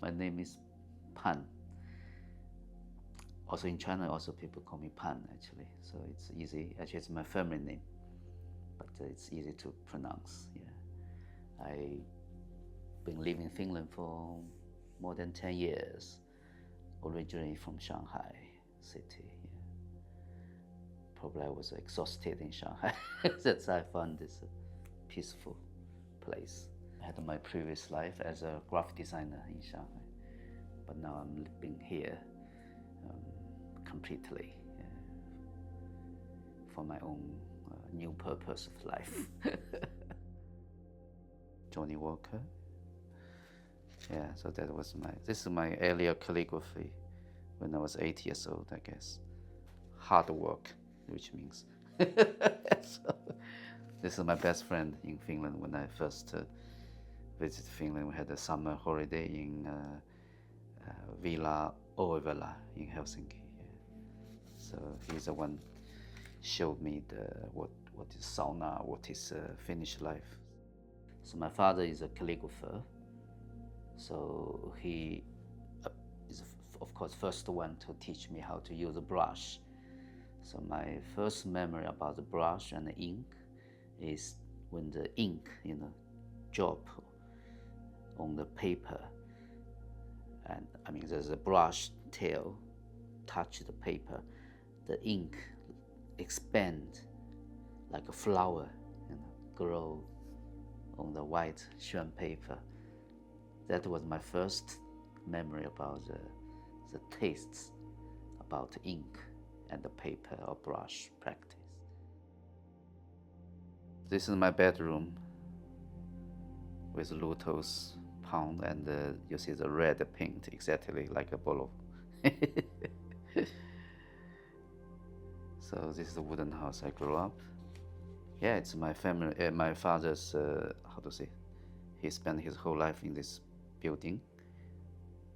My name is Pan. Also in China, also people call me Pan actually. So it's easy. Actually, it's my family name, but it's easy to pronounce. Yeah, I've been living in Finland for more than 10 years. Originally from Shanghai city. Yeah. Probably I was exhausted in Shanghai. That's why I found this peaceful place. I had my previous life as a graphic designer in Shanghai, but now I'm living here completely for my own new purpose of life. Johnny Walker. Yeah, so that was this is my earlier calligraphy when I was 8 years old, I guess. Hard work, which means. So, this is my best friend in Finland when I first visited Finland. We had a summer holiday in Villa Oivela in Helsinki. Yeah. So he's the one showed me what is sauna, what is Finnish life. So my father is a calligrapher. So he is, of course, first one to teach me how to use a brush. So my first memory about the brush and the ink is when the ink, drop on the paper. And I mean, there's a brush tail touch the paper, the ink expand like a flower, grow on the white Xuan paper. That was my first memory about the tastes about ink and the paper or brush practice. This is my bedroom with lotus pond, and you see the red paint exactly like a bolo. So this is the wooden house I grew up. Yeah, it's my family, my father's, how to say, he spent his whole life in this building.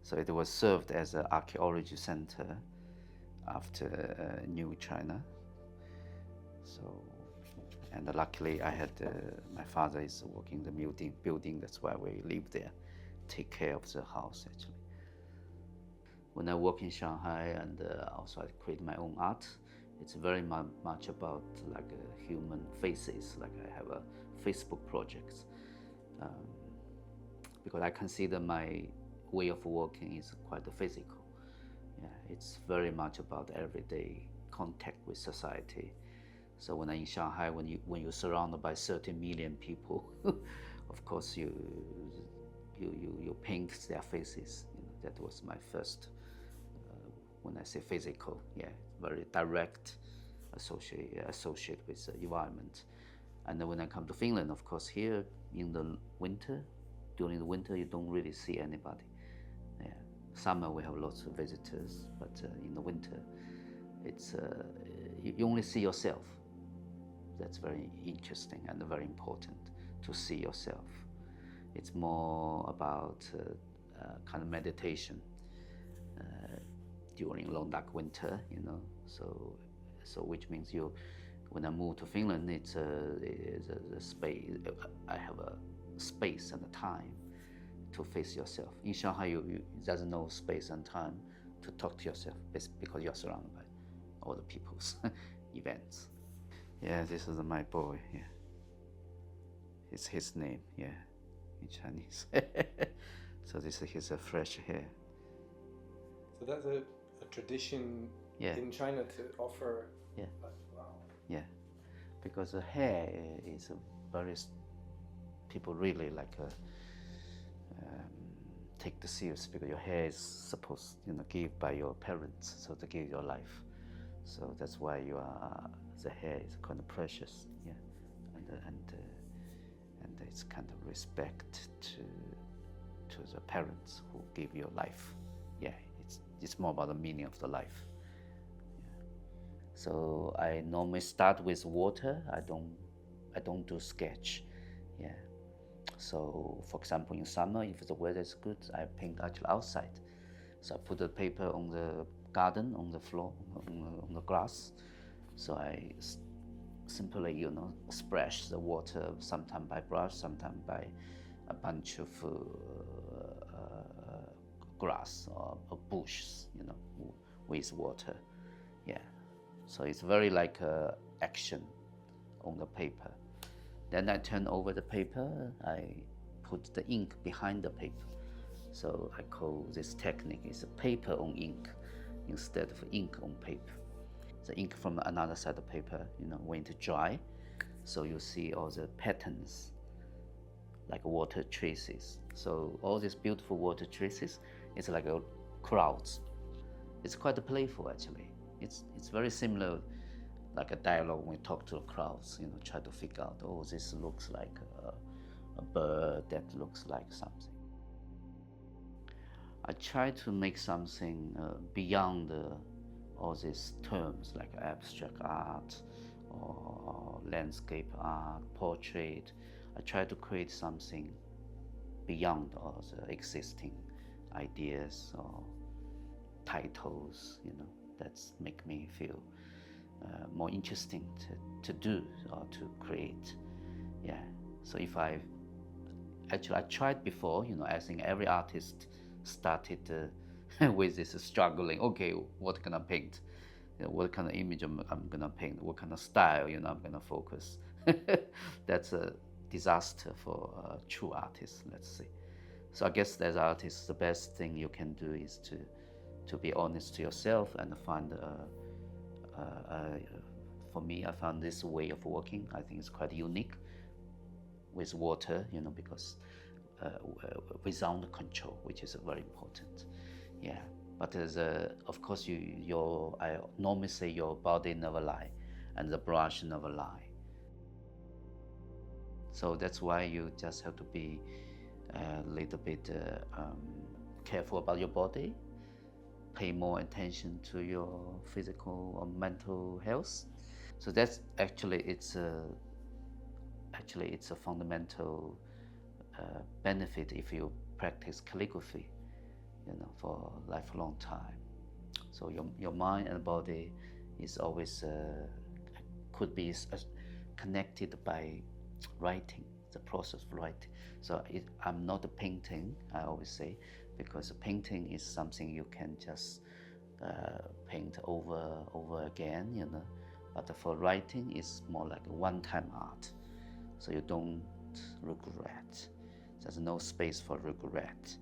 So it was served as an archaeology center after New China. So, and luckily I had, my father is working the building, that's why we live there, take care of the house actually. When I work in Shanghai and also I create my own art, it's very much about like human faces, like I have a Facebook project. Because I consider my way of working is quite physical. Yeah, it's very much about everyday contact with society. So when I'm in Shanghai, when you're surrounded by 30 million people, of course you paint their faces. That was my first. When I say physical, yeah, very direct associate with the environment. And then when I come to Finland, of course, here in the winter, during the winter, you don't really see anybody. Yeah. Summer we have lots of visitors, but in the winter, it's you only see yourself. That's very interesting and very important to see yourself. It's more about kind of meditation during long dark winter, So which means when I moved to Finland, it's a space. I have a space and a time to face yourself. In Shanghai, there's no space and time to talk to yourself because you're surrounded by all the people's events. Yeah, this is my boy. Yeah, it's his name. Yeah, in Chinese. So this is his fresh hair. So that's a tradition in China to offer. Yeah. Wow. Yeah, because the hair is very. People really like take the serious because your hair is supposed, give by your parents, so to give your life. So that's why the hair is kind of precious. Yeah, and it's kind of respect to the parents who give your life. Yeah, it's more about the meaning of the life. Yeah. So I normally start with water. I don't do sketch. Yeah. So for example, in summer, if the weather is good, I paint actually outside. So I put the paper on the garden, on the floor, on the grass. So I simply, splash the water, sometimes by brush, sometimes by a bunch of grass or bushes, you know, with water. Yeah, so it's very like action on the paper. Then I turn over the paper, I put the ink behind the paper. So I call this technique is paper on ink instead of ink on paper. The ink from another side of paper, you know, when it dry, so you see all the patterns like water traces. So all these beautiful water traces, it's like a clouds. It's quite playful actually. It's very similar like a dialogue when we talk to the crowds, you know, try to figure out, oh, this looks like a bird, that looks like something. I try to make something beyond all these terms like abstract art or landscape art, portrait. I try to create something beyond all the existing ideas or titles, you know, that's make me feel more interesting to do or to create. Yeah, so if I tried before, you know, I think every artist started with this struggling, okay, what can I paint? You know, what kind of image I'm gonna paint? What kind of style, you know, I'm gonna focus? That's a disaster for true artists, let's say. So I guess as artists, the best thing you can do is to be honest to yourself and find for me, I found this way of working, I think it's quite unique with water, you know, because without control, which is very important. Yeah, but of course, I normally say your body never lie, and the brush never lie. So that's why you just have to be a little bit careful about your body, pay more attention to your physical or mental health. So that's actually it's a fundamental benefit if you practice calligraphy, you know, for a lifelong time. So your mind and body is always could be connected by writing, the process of writing. So I'm not a painting, I always say, because painting is something you can just paint over again, you know. But for writing, it's more like a one-time art, so you don't regret. There's no space for regret.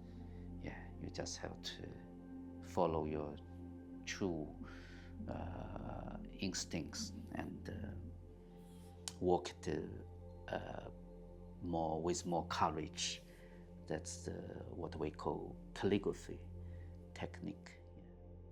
Yeah, you just have to follow your true instincts and work with more courage. That's what we call calligraphy technique.